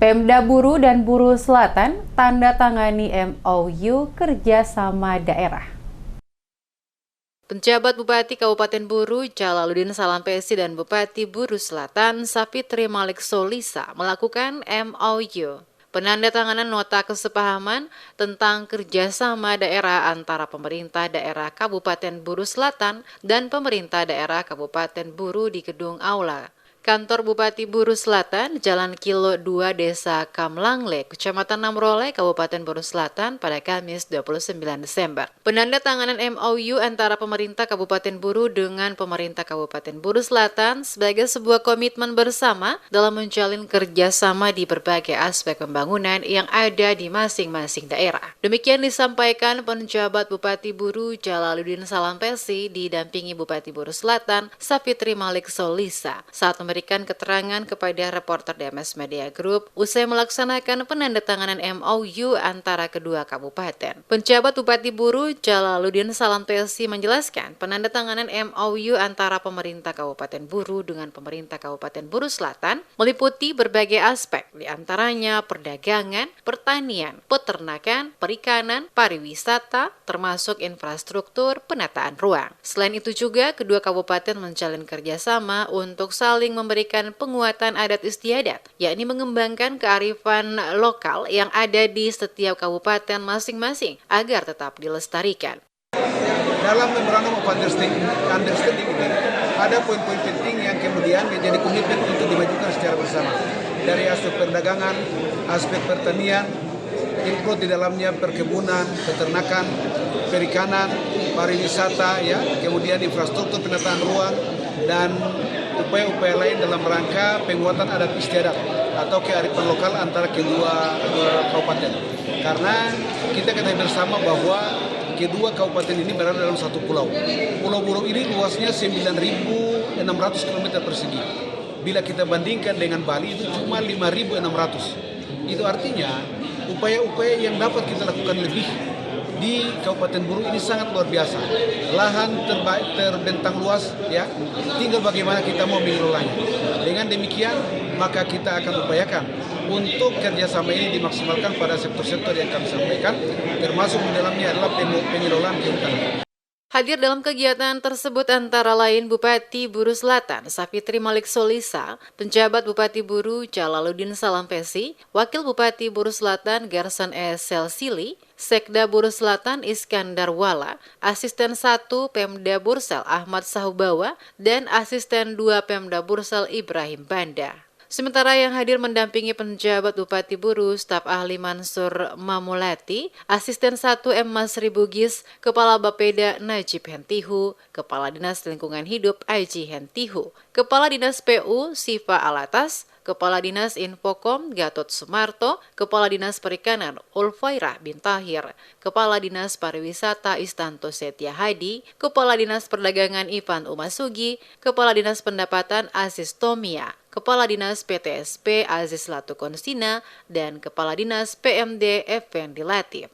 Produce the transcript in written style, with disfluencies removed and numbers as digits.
Pemda Buru dan Buru Selatan tanda tangani MOU kerjasama daerah. Penjabat Bupati Kabupaten Buru Jalaluddin Salampesi dan Bupati Buru Selatan Sapitri Malik Solisa melakukan MOU. Penandatanganan nota kesepahaman tentang kerjasama daerah antara pemerintah daerah Kabupaten Buru Selatan dan pemerintah daerah Kabupaten Buru di Gedung Aula Kantor Bupati Buru Selatan, Jalan Kilo 2, Desa Kamlangle, Kecamatan Namrole, Kabupaten Buru Selatan pada Kamis 29 Desember. Penandatanganan MOU antara pemerintah Kabupaten Buru dengan pemerintah Kabupaten Buru Selatan sebagai sebuah komitmen bersama dalam menjalin kerjasama di berbagai aspek pembangunan yang ada di masing-masing daerah. Demikian disampaikan penjabat Bupati Buru Jalaluddin Salampesi didampingi Bupati Buru Selatan, Sapitri Malik Solisa, saat memberikan keterangan kepada reporter DMS Media Group usai melaksanakan penandatanganan MOU antara kedua kabupaten. Penjabat Bupati Buru Jalaluddin Salampesi menjelaskan penandatanganan MOU antara pemerintah Kabupaten Buru dengan pemerintah Kabupaten Buru Selatan meliputi berbagai aspek, diantaranya perdagangan, pertanian, peternakan, perikanan, pariwisata, termasuk infrastruktur, penataan ruang. Selain itu juga kedua kabupaten menjalin kerjasama untuk saling memberikan penguatan adat istiadat, yakni mengembangkan kearifan lokal yang ada di setiap kabupaten masing-masing agar tetap dilestarikan. Dalam Memorandum of Understanding ini ada poin-poin penting yang kemudian menjadi komitmen untuk dimajukan secara bersama. Dari aspek perdagangan, aspek pertanian, include di dalamnya perkebunan, peternakan, perikanan, pariwisata, ya, kemudian infrastruktur penataan ruang, dan upaya-upaya lain dalam rangka penguatan adat istiadat atau kearifan lokal antara kedua kabupaten. Karena kita ketahui bersama bahwa kedua kabupaten ini berada dalam satu pulau. Pulau Buru ini luasnya 9.600 km persegi. Bila kita bandingkan dengan Bali itu cuma 5.600. Itu artinya upaya-upaya yang dapat kita lakukan lebih di Kabupaten Buru ini sangat luar biasa. Lahan terbentang luas, ya. Tinggal bagaimana kita mau mengelolanya. Dengan demikian, maka kita akan upayakan untuk kerjasama ini dimaksimalkan pada sektor-sektor yang kami sampaikan, termasuk di dalamnya adalah pengelolaan kehutanan. Hadir dalam kegiatan tersebut antara lain Bupati Buru Selatan Sapitri Malik Solisa, penjabat Bupati Buru Jalaluddin Salampesi, Wakil Bupati Buru Selatan Gerson E. Selsili, Sekda Buru Selatan Iskandar Wala, Asisten 1 Pemda Bursel Ahmad Sahubawa, dan Asisten 2 Pemda Bursel Ibrahim Banda. Sementara yang hadir mendampingi penjabat Bupati Buru, Staf Ahli Mansur Mamulati, Asisten 1 M. Masri Bugis, Kepala Bapeda Najib Hentihu, Kepala Dinas Lingkungan Hidup Aji Hentihu, Kepala Dinas PU Siva Alatas, Kepala Dinas Infokom Gatot Sumarto, Kepala Dinas Perikanan Ulfairah bin Tahir, Kepala Dinas Pariwisata Istanto Setia Hadi, Kepala Dinas Perdagangan Ivan Umasugi, Kepala Dinas Pendapatan Aziz Tomia, Kepala Dinas PTSP Aziz Latukonsina, dan Kepala Dinas PMD Effendi Latif.